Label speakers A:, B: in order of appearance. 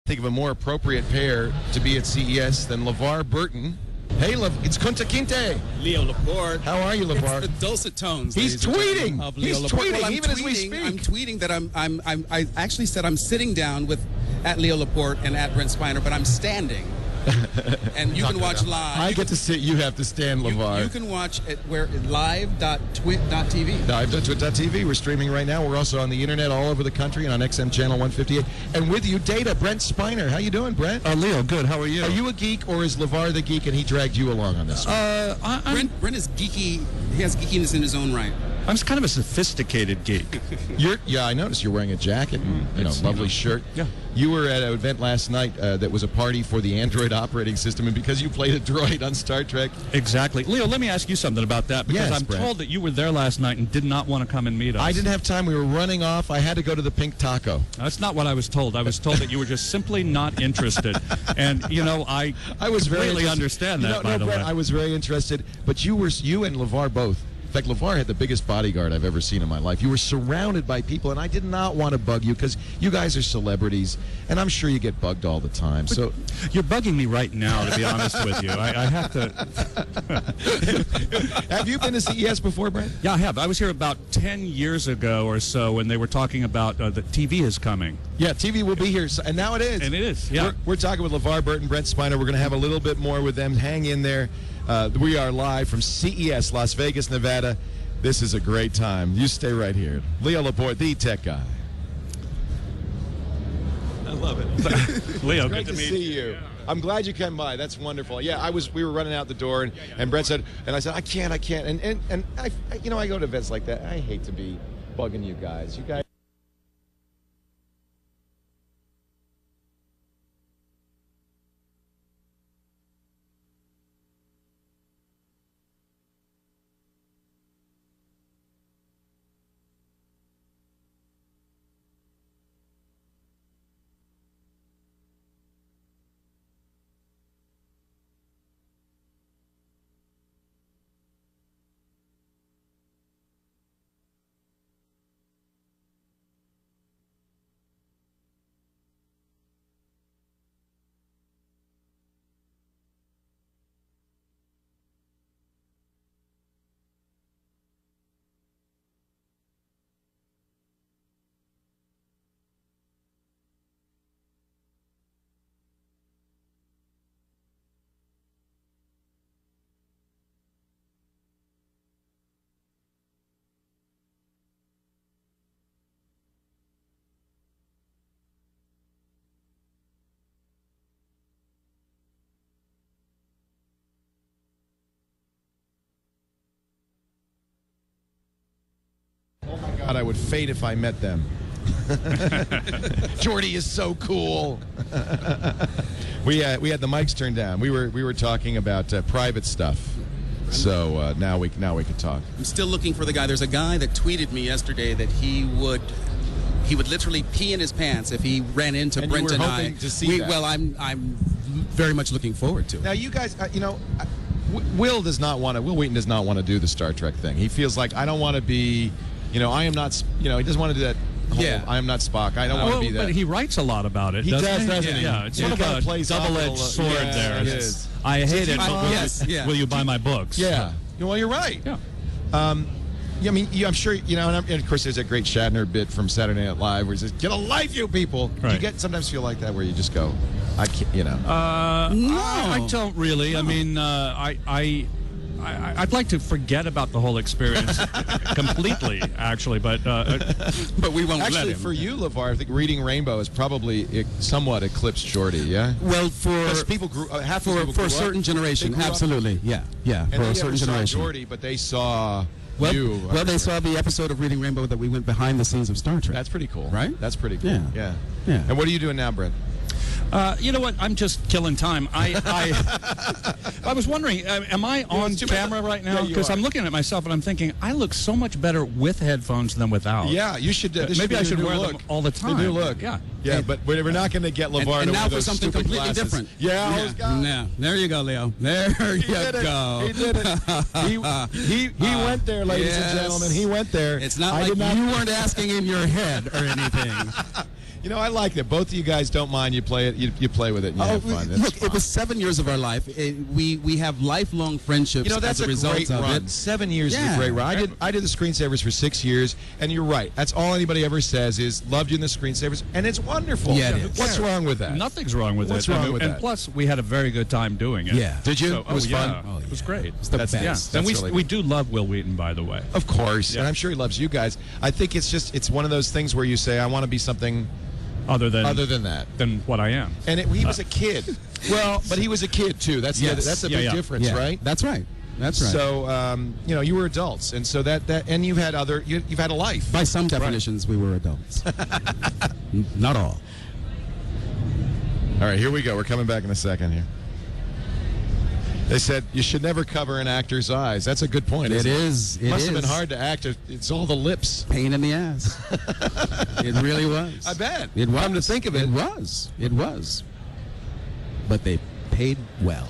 A: think of a more appropriate pair to be at CES than LeVar Burton. Hey, it's Kunta Kinte.
B: Leo Laporte.
A: How are you, LeVar?
B: It's the dulcet tones.
A: He's tweeting. He's tweeting
B: well,
A: even as we speak.
B: I'm tweeting that I actually said I'm sitting down with at Leo Laporte and at Brent Spiner, but I'm standing. And you can watch live.
A: I get to sit. You have to stand, LeVar.
B: You can watch at live.twit.tv.
A: Live.twit.tv. We're streaming right now. We're also on the internet all over the country and on XM Channel 158. And with you, Data, Brent Spiner. How you doing, Brent?
C: Leo, good. How are you?
A: Are you a geek, or is LeVar the geek and he dragged you along on this one?
B: Brent is geeky. He has geekiness in his own right.
C: I'm kind of a sophisticated geek.
A: Yeah, I noticed you're wearing a jacket and lovely shirt.
C: Yeah.
A: You were at an event last night that was a party for the Android operating system, and because you played a droid on Star Trek.
C: Exactly. Leo, let me ask you something about that, because
A: Yes,
C: I'm
A: Brent.
C: told that you were there last night and did not want to come and meet us.
A: I didn't have time. We were running off. I had to go to the Pink Taco.
C: That's not what I was told. I was told that you were just simply not interested. And, I
A: was very
C: really
A: interested.
C: understand that, by the
A: Brent,
C: way.
A: I was very interested, but you and LeVar both. In fact, LeVar had the biggest bodyguard I've ever seen in my life. You were surrounded by people, and I did not want to bug you because you guys are celebrities, and I'm sure you get bugged all the time.
C: But
A: so
C: you're bugging me right now, to be honest with you. I have to...
A: Have you been to CES before, Brent?
C: Yeah, I have. I was here about 10 years ago or so when they were talking about the TV is coming.
A: Yeah, TV will be here, and now it is.
C: And it is, yeah.
A: We're talking with LeVar Burton, Brent Spiner. We're going to have a little bit more with them. Hang in there. We are live from CES, Las Vegas, Nevada. This is a great time. You stay right here. Leo Laporte, the tech guy.
C: I love it. Leo,
A: Great
C: good
A: to
C: meet
A: see you.
C: Yeah.
A: I'm glad you came by. That's wonderful. Yeah, we were running out the door, and Brent said, and I said, I can't. And I go to events like that. I hate to be bugging you guys. You guys. God, I would faint if I met them. Jordy is so cool. we had the mics turned down. We were talking about private stuff. So now we can talk.
B: I'm still looking for the guy. There's a guy that tweeted me yesterday that he would literally pee in his pants if he ran into
A: And
B: Brent
A: you were
B: and
A: hoping
B: I.
A: to see that.
B: Well, I'm very much looking forward to it.
A: Now you guys, Will Wheaton does not want to do the Star Trek thing. He feels like I don't want to be. I am not. He doesn't want to do that.
B: Yeah.
A: I am not Spock. I don't want to be that.
C: But he writes a lot about it.
A: He doesn't
C: he?
A: he?
C: Yeah, it's
A: Yeah.
C: sort
A: He
C: of
A: kinda
C: a
A: plays off a
C: double-edged
A: little-
C: sword
A: yeah,
C: there.
A: it is.
C: I hate it,
A: you-
C: but
B: yes, yeah.
C: will you buy my books?
A: Yeah. Well, you're right.
C: Yeah.
A: I mean, I'm sure and of course there's that great Shatner bit from Saturday Night Live where he says, "Get a life, you people."
C: Right.
A: You sometimes feel like that where you just go, I can't,
C: No, I don't really.
A: No.
C: I mean, I'd like to forget about the whole experience completely, actually, but
B: we won't let
A: Actually,
B: him.
A: for you, LeVar, I think Reading Rainbow is probably somewhat eclipsed Jordy, yeah?
B: Well,
A: Because people grew half the people
B: for
A: grew
B: a certain
A: up,
B: generation,
A: they grew up,
B: absolutely, yeah,
A: and
B: for
A: they
B: a certain
A: never saw
B: generation.
A: Jordy, but they saw
B: Well,
A: you.
B: well, they saw the episode of Reading Rainbow that we went behind the scenes of Star Trek.
A: That's pretty cool,
B: Right?
A: That's pretty cool.
B: Yeah.
A: Yeah. And what are you doing now, Brent?
C: you know what? I'm just killing time. I was wondering, am I on camera right now? Because I'm looking at myself and I'm thinking, I look so much better with headphones than without.
A: Yeah, you should.
C: Maybe I should wear them all the time.
A: They do look.
C: Yeah.
A: Yeah, but we're not going to get LeVar
B: and
A: to
B: now
A: wear
B: for
A: those
B: something
A: stupid
B: completely
A: glasses.
B: different.
A: Yeah,
B: Yeah. There you go, Leo. There you go.
A: He did it. He went there, ladies and gentlemen. He went there.
B: It's not like you weren't asking in your head or anything.
A: You know, I like that. Both of you guys don't mind. You play it. You play with it. And you have fun. That's
B: Look,
A: fun.
B: it was 7 years of our life. We have lifelong friendships.
A: You know, that's
B: as a result
A: great
B: of
A: run.
B: it.
A: 7 years is a great run. I did the screensavers for 6 years, and you're right. That's all anybody ever says is loved you in the screensavers, and it's wonderful.
B: Yeah, it is.
A: What's wrong with that?
C: Nothing's wrong with
A: What's
C: it.
A: wrong with
C: and
A: that?
C: plus, we had a very good time doing it.
B: Yeah.
A: Did you?
C: So,
A: It was fun.
C: Yeah.
B: Oh,
C: It was
B: yeah.
C: great.
B: It's the
A: That's
B: best.
C: Yeah.
A: That's
C: And
A: really
C: we
A: good.
C: do love Will Wheaton, by the way.
A: Of course,
C: Yeah.
A: and I'm sure he loves you guys. I think it's one of those things where you say, I want to be something
C: Other than
A: that.
C: than what I am.
A: And he was a kid. Well, but he was a kid too. That's
B: Yes.
A: that's a
C: Yeah,
A: big
C: yeah.
A: difference,
B: Yeah,
A: right?
B: That's right. That's right.
A: So you know, you were adults, and so that and you've had you've had a life.
B: By some definitions, we were adults. Not all.
A: All right, here we go. We're coming back in a second here. They said you should never cover an actor's eyes. That's a good point.
B: It
A: isn't
B: is. It
A: Must have
B: is.
A: been hard to act. It's all the lips.
B: Pain in the ass. It really was.
A: I bet.
B: It was.
A: Come to think of it.
B: It was. It was. But they paid well.